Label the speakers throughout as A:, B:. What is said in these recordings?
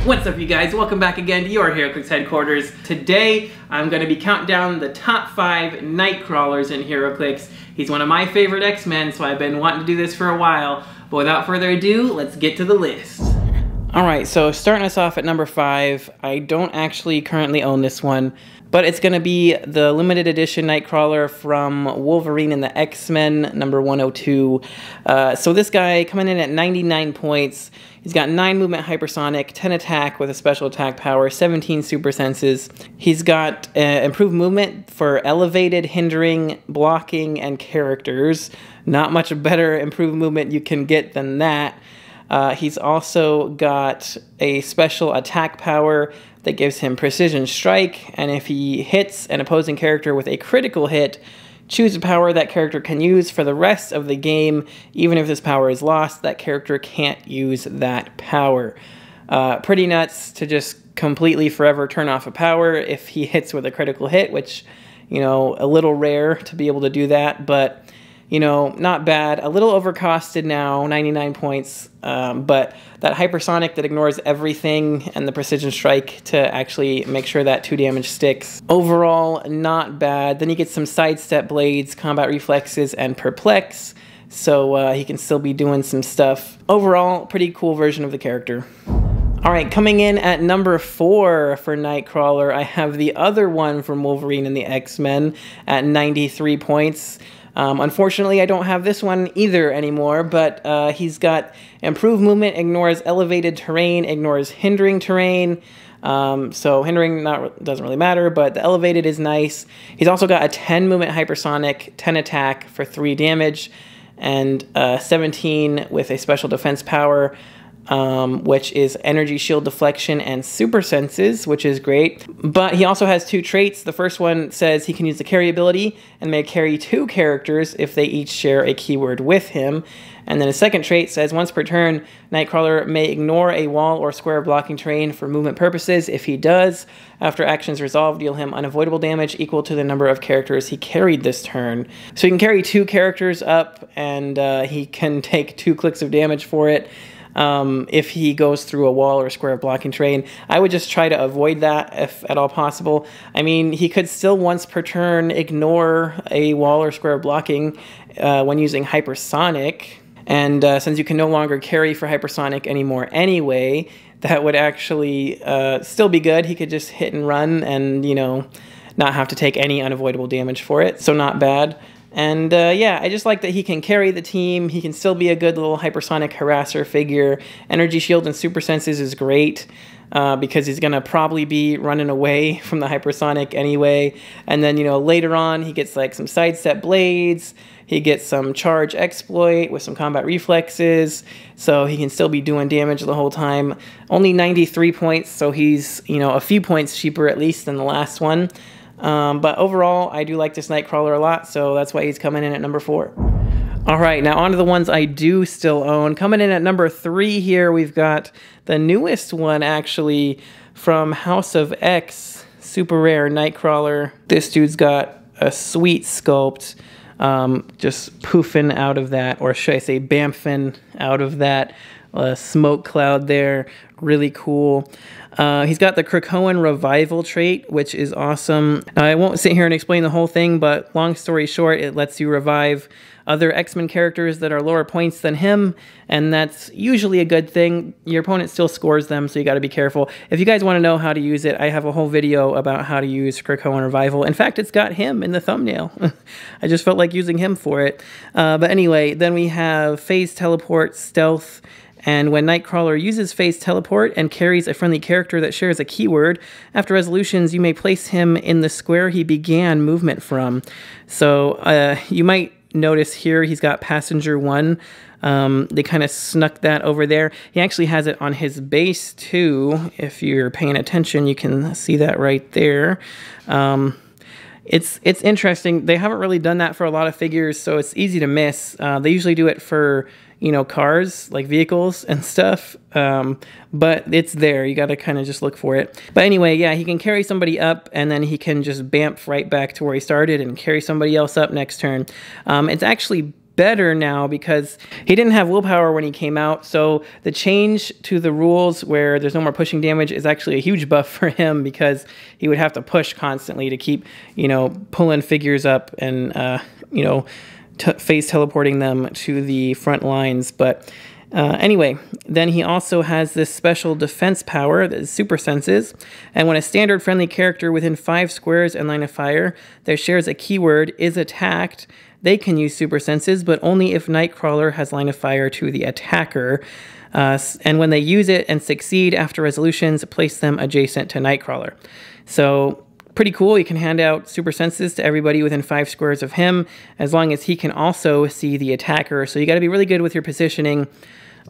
A: What's up, you guys? Welcome back again to your Heroclix headquarters. Today, I'm going to be counting down the top 5 Nightcrawlers in Heroclix. He's one of my favorite X-Men, so I've been wanting to do this for a while. But without further ado, let's get to the list. Alright, so starting us off at number 5, I don't actually currently own this one, but it's going to be the limited edition Nightcrawler from Wolverine and the X-Men, number 102. So this guy coming in at 99 points. He's got 9 movement hypersonic, 10 attack with a special attack power, 17 super senses. He's got improved movement for elevated, hindering, blocking, and characters. Not much better improved movement you can get than that. He's also got a special attack power that gives him precision strike, and if he hits an opposing character with a critical hit, choose a power that character can use for the rest of the game. Even if this power is lost, that character can't use that power. Pretty nuts to just completely forever turn off a power if he hits with a critical hit, which, you know, a little rare to be able to do that, but you know, not bad. A little overcosted now, 99 points, but that hypersonic that ignores everything and the precision strike to actually make sure that 2 damage sticks. Overall, not bad. Then he gets some sidestep blades, combat reflexes, and perplex, so he can still be doing some stuff. Overall, pretty cool version of the character. Alright, coming in at number 4 for Nightcrawler, I have the other one from Wolverine and the X-Men at 93 points. Unfortunately, I don't have this one either anymore, but he's got improved movement, ignores elevated terrain, ignores hindering terrain. So hindering doesn't really matter, but the elevated is nice. He's also got a 10 movement hypersonic, 10 attack for 3 damage, and 17 with a special defense power, which is energy shield deflection and super senses, which is great. But he also has 2 traits. The first one says he can use the carry ability and may carry 2 characters if they each share a keyword with him. And then his second trait says once per turn, Nightcrawler may ignore a wall or square blocking terrain for movement purposes. If he does, after actions resolved, deal him unavoidable damage equal to the number of characters he carried this turn. So he can carry 2 characters up, and he can take 2 clicks of damage for it. If he goes through a wall or square blocking terrain. I would just try to avoid that if at all possible. I mean, he could still once per turn ignore a wall or square blocking when using hypersonic. And since you can no longer carry for hypersonic anymore anyway, that would actually still be good. He could just hit and run and, you know, not have to take any unavoidable damage for it. So not bad. And yeah, I just like that he can carry the team. He can still be a good little hypersonic harasser figure. Energy shield and super senses is great because he's going to probably be running away from the hypersonic anyway. And then, you know, later on, he gets like some sidestep blades. He gets some charge exploit with some combat reflexes. So he can still be doing damage the whole time. Only 93 points, so he's, you know, a few points cheaper at least than the last one. But overall, I do like this Nightcrawler a lot, so that's why he's coming in at number 4. Alright, now on to the ones I do still own. Coming in at number 3 here, we've got the newest one, actually, from House of X, super rare Nightcrawler. This dude's got a sweet sculpt, just poofing out of that, or should I say BAMFing out of that smoke cloud there. Really cool. He's got the Krakoan revival trait, which is awesome. I won't sit here and explain the whole thing, but long story short, it lets you revive other X-Men characters that are lower points than him, and that's usually a good thing. Your opponent still scores them, so you got to be careful. If you guys want to know how to use it, I have a whole video about how to use Krakoan revival. In fact, it's got him in the thumbnail. I just felt like using him for it. But anyway, then we have phase teleport, stealth, and when Nightcrawler uses phase teleport and carries a friendly character that shares a keyword, after resolutions, you may place him in the square he began movement from. So you might notice here he's got passenger 1. They kind of snuck that over there. He actually has it on his base too. If you're paying attention, you can see that right there. It's interesting. They haven't really done that for a lot of figures, so it's easy to miss. They usually do it for, you know, cars, like vehicles and stuff, but it's there. You got to kind of just look for it. But anyway, yeah, he can carry somebody up, and then he can just BAMF right back to where he started and carry somebody else up next turn. It's actually better now because he didn't have willpower when he came out. So the change to the rules where there's no more pushing damage is actually a huge buff for him because he would have to push constantly to keep, you know, pulling figures up and, you know, phase teleporting them to the front lines. But anyway, then he also has this special defense power that is super senses. And when a standard friendly character within 5 squares and line of fire that shares a keyword is attacked, they can use super senses, but only if Nightcrawler has line of fire to the attacker. And when they use it and succeed after resolutions, place them adjacent to Nightcrawler. So pretty cool. You can hand out super senses to everybody within 5 squares of him, as long as he can also see the attacker. So you got to be really good with your positioning.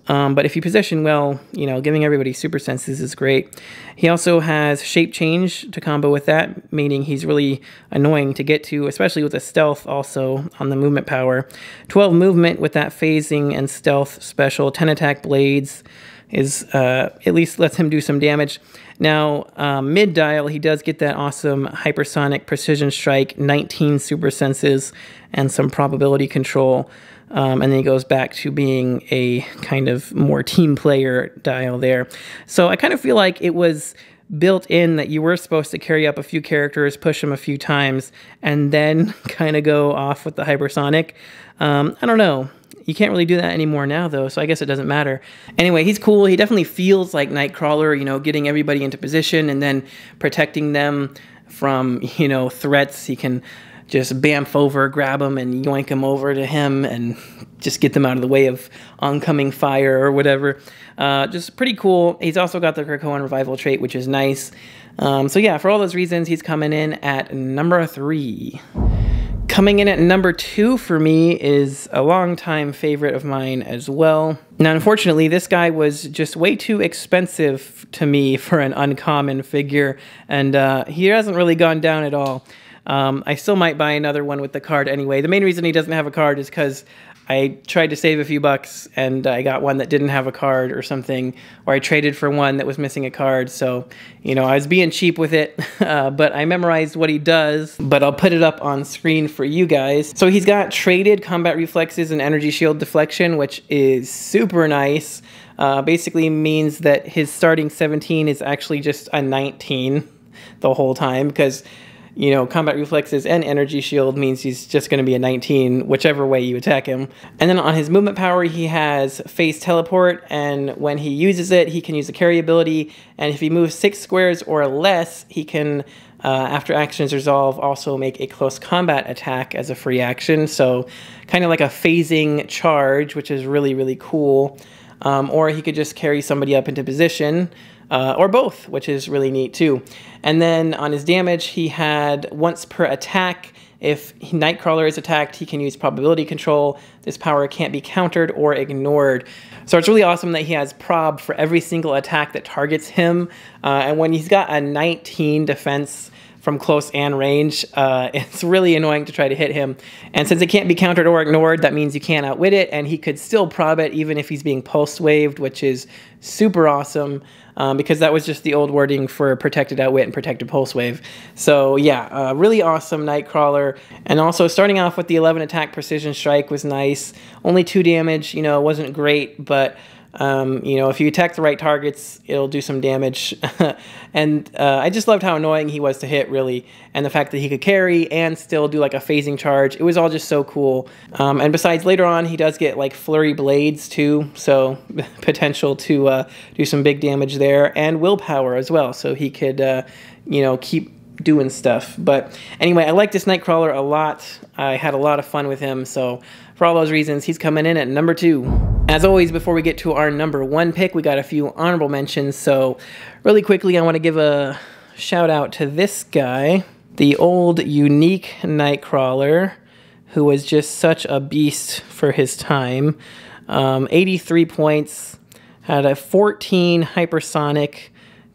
A: But if you position well, you know, giving everybody super senses is great. He also has shape change to combo with that, meaning he's really annoying to get to, especially with the stealth also on the movement power. 12 movement with that phasing and stealth special. 10 attack blades is at least lets him do some damage. Now, mid-dial, he does get that awesome hypersonic precision strike, 19 super senses, and some probability control. And then he goes back to being a kind of more team player dial there. So I kind of feel like it was built in that you were supposed to carry up a few characters, push them a few times, and then kind of go off with the hypersonic. I don't know. You can't really do that anymore now, though, so I guess it doesn't matter. Anyway, he's cool. He definitely feels like Nightcrawler, you know, getting everybody into position and then protecting them from, you know, threats. He can just BAMF over, grab them, and yoink them over to him and just get them out of the way of oncoming fire or whatever. Just pretty cool. He's also got the Krakoan Revival trait, which is nice. So yeah, for all those reasons, he's coming in at number 3. Coming in at number 2 for me is a longtime favorite of mine as well. Now, unfortunately, this guy was just way too expensive to me for an uncommon figure, and he hasn't really gone down at all. I still might buy another one with the card anyway. The main reason he doesn't have a card is because I tried to save a few bucks and I got one that didn't have a card or something, or I traded for one that was missing a card. So, you know, I was being cheap with it, but I memorized what he does, but I'll put it up on screen for you guys. So he's got traded combat reflexes and energy shield deflection, which is super nice. Basically means that his starting 17 is actually just a 19 the whole time, because you know, combat reflexes and energy shield means he's just going to be a 19, whichever way you attack him. And then on his movement power, he has phase teleport, and when he uses it, he can use the carry ability, and if he moves 6 squares or less, he can, after actions resolve, also make a close combat attack as a free action. So kind of like a phasing charge, which is really, really cool. Or he could just carry somebody up into position, or both, which is really neat too. And then on his damage, he had once per attack. If Nightcrawler is attacked, he can use probability control. This power can't be countered or ignored. So it's really awesome that he has prob for every single attack that targets him. And when he's got a 19 defense from close and range, it's really annoying to try to hit him. And since it can't be countered or ignored, that means you can't outwit it, and he could still prob it even if he's being pulse waved, which is super awesome, because that was just the old wording for protected outwit and protected pulse wave. So yeah, really awesome Nightcrawler. And also starting off with the 11 attack precision strike was nice. Only 2 damage, you know, wasn't great, but you know, if you attack the right targets, it'll do some damage. And I just loved how annoying he was to hit, really. And the fact that he could carry and still do like a phasing charge. It was all just so cool. And besides, later on, he does get like flurry blades too. So potential to do some big damage there. And willpower as well. So he could, you know, keep doing stuff. But anyway, I like this Nightcrawler a lot. I had a lot of fun with him. So for all those reasons, he's coming in at number 2. As always, before we get to our number 1 pick, we got a few honorable mentions. So really quickly, I want to give a shout out to this guy, the old unique Nightcrawler, who was just such a beast for his time. 83 points, had a 14 hypersonic,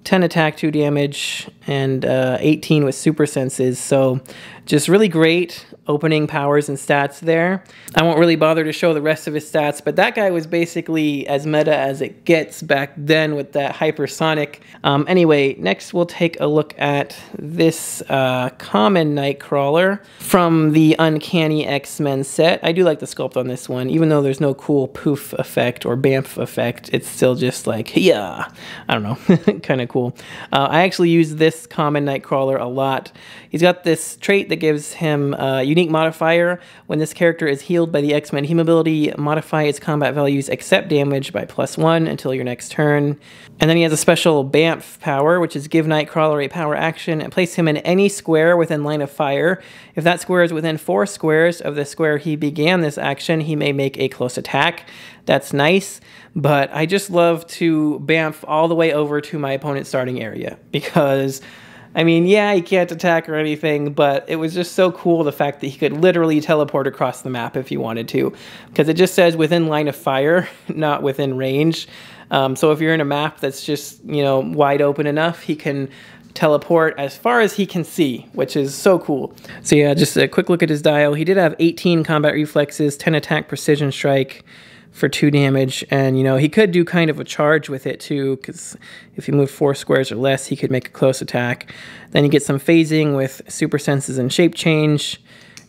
A: 10 attack, 2 damage, and 18 with super senses. So just really great opening powers and stats there. I won't really bother to show the rest of his stats, but that guy was basically as meta as it gets back then with that hypersonic. Anyway, next we'll take a look at this common Nightcrawler from the Uncanny X-Men set. I do like the sculpt on this one, even though there's no cool poof effect or BAMF effect. It's still just like, yeah, I don't know, kind of cool. I actually use this common Nightcrawler a lot. He's got this trait that gives him a unique modifier. When this character is healed by the X-Men Heal ability, modify its combat values except damage by +1 until your next turn. And then he has a special BAMF power, which is give Nightcrawler a power action and place him in any square within line of fire. If that square is within 4 squares of the square he began this action, he may make a close attack. That's nice, but I just love to BAMF all the way over to my opponent's starting area because, I mean, yeah, he can't attack or anything, but it was just so cool the fact that he could literally teleport across the map if he wanted to, because it just says within line of fire, not within range. So if you're in a map that's just, you know, wide open enough, he can teleport as far as he can see, which is so cool. So yeah, just a quick look at his dial. He did have 18 combat reflexes, 10 attack, precision strike for 2 damage, and you know, he could do kind of a charge with it too, because if he moved 4 squares or less, he could make a close attack. Then you get some phasing with super senses and shape change.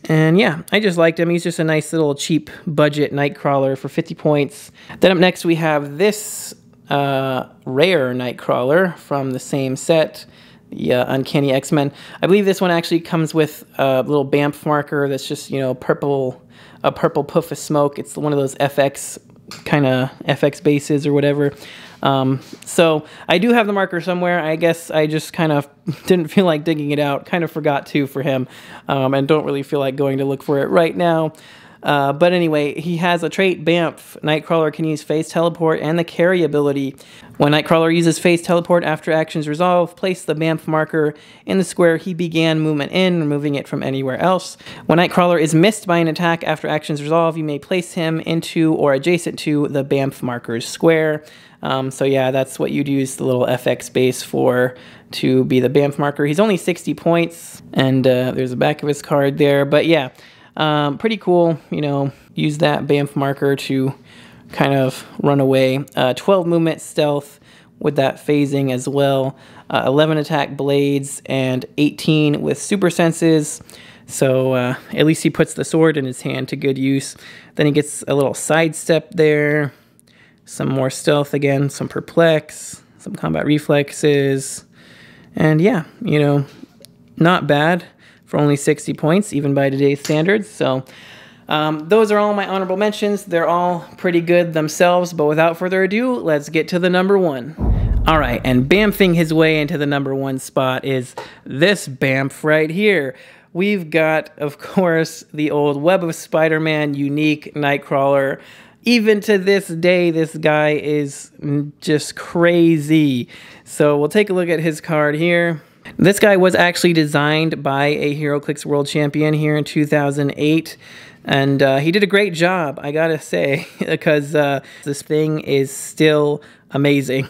A: And yeah, I just liked him. He's just a nice little cheap budget Nightcrawler for 50 points. Then up next we have this rare Nightcrawler from the same set, the Uncanny X-Men. I believe this one actually comes with a little BAMF marker that's just, you know, a purple puff of smoke. It's one of those FX kind of FX bases or whatever. So I do have the marker somewhere. I guess I just kind of didn't feel like digging it out. Kind of forgot to for him, and don't really feel like going to look for it right now. But anyway, he has a trait, BAMF. Nightcrawler can use phase teleport and the carry ability. When Nightcrawler uses phase teleport after actions resolve, place the BAMF marker in the square he began movement in, removing it from anywhere else. When Nightcrawler is missed by an attack after actions resolve, you may place him into or adjacent to the BAMF marker's square. So yeah, that's what you'd use the little FX base for, to be the BAMF marker. He's only 60 points, and there's the back of his card there. But yeah, pretty cool, you know, use that BAMF marker to kind of run away. 12 movement stealth with that phasing as well. 11 attack blades and 18 with super senses. So at least he puts the sword in his hand to good use. Then he gets a little sidestep there. Some more stealth again, some perplex, some combat reflexes. And yeah, you know, not bad for only 60 points, even by today's standards. So those are all my honorable mentions. They're all pretty good themselves, but without further ado, let's get to the number 1. All right, and BAMFing his way into the number 1 spot is this BAMF right here. We've got, of course, the old Web of Spider-Man unique Nightcrawler. Even to this day, this guy is just crazy. So we'll take a look at his card here. This guy was actually designed by a Heroclix World Champion here in 2008. And he did a great job, I gotta say, because this thing is still amazing.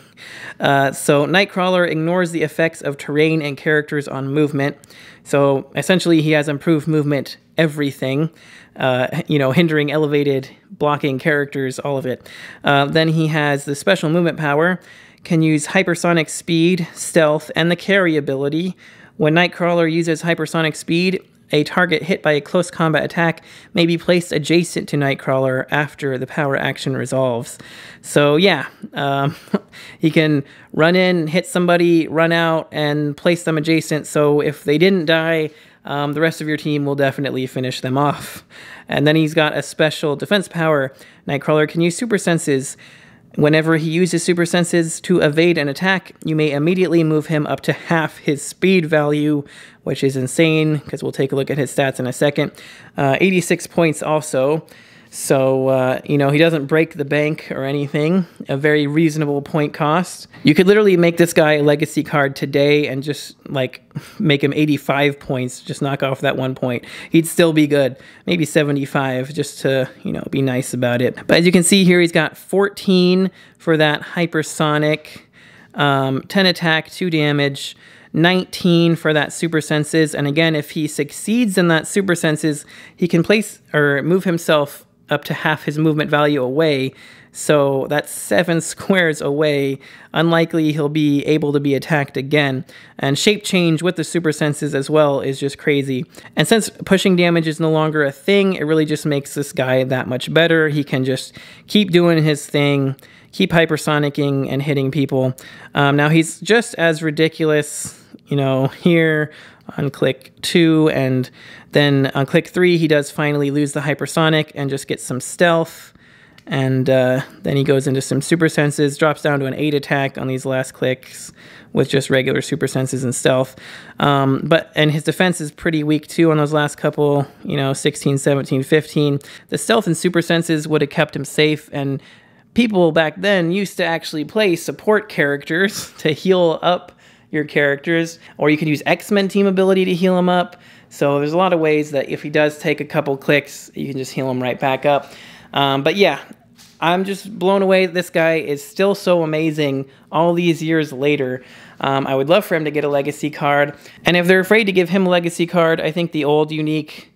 A: So Nightcrawler ignores the effects of terrain and characters on movement. So essentially he has improved movement everything, you know, hindering, elevated, blocking characters, all of it. Then he has the special movement power, can use hypersonic speed, stealth, and the carry ability. When Nightcrawler uses hypersonic speed, a target hit by a close combat attack may be placed adjacent to Nightcrawler after the power action resolves. So yeah, he can run in, hit somebody, run out, and place them adjacent. So if they didn't die, the rest of your team will definitely finish them off. And then he's got a special defense power. Nightcrawler can use super senses. Whenever he uses super senses to evade an attack, you may immediately move him up to half his speed value, which is insane, because we'll take a look at his stats in a second. 86 points also. So, you know, he doesn't break the bank or anything. A very reasonable point cost. You could literally make this guy a legacy card today and just, like, make him 85 points. Just knock off that 1 point. He'd still be good. Maybe 75, just to, you know, be nice about it. But as you can see here, he's got 14 for that hypersonic. 10 attack, 2 damage, 19 for that super senses. And again, if he succeeds in that super senses, he can place or move himself up to half his movement value away. So that's 7 squares away. Unlikely he'll be able to be attacked again. And shape change with the super senses as well is just crazy. And since pushing damage is no longer a thing, it really just makes this guy that much better. He can just keep doing his thing, keep hypersonicking and hitting people. Now he's just as ridiculous, you know, here on click 2, and then on click 3 he does finally lose the hypersonic and just gets some stealth. And then he goes into some super senses, drops down to an 8 attack on these last clicks with just regular super senses and stealth. And his defense is pretty weak too on those last couple, you know, 16, 17, 15. The stealth and super senses would have kept him safe, and people back then used to actually play support characters to heal up your characters, or you could use X-Men team ability to heal him up. So there's a lot of ways that if he does take a couple clicks, you can just heal him right back up. But yeah, I'm just blown away. This guy is still so amazing all these years later. I would love for him to get a legacy card. And if they're afraid to give him a legacy card, I think the old unique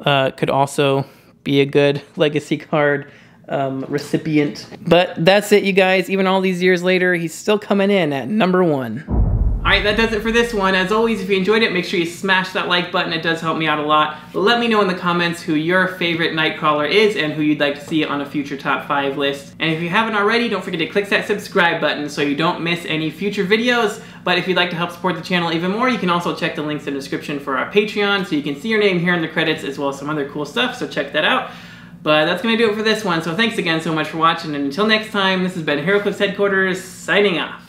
A: could also be a good legacy card recipient. But that's it, you guys. Even all these years later, he's still coming in at #1. Alright, that does it for this one. As always, if you enjoyed it, make sure you smash that like button. It does help me out a lot. Let me know in the comments who your favorite Nightcrawler is and who you'd like to see on a future top 5 list. And if you haven't already, don't forget to click that subscribe button so you don't miss any future videos. But if you'd like to help support the channel even more, you can also check the links in the description for our Patreon so you can see your name here in the credits as well as some other cool stuff, so check that out. But that's going to do it for this one, so thanks again so much for watching, and until next time, this has been Heroclix Headquarters, signing off.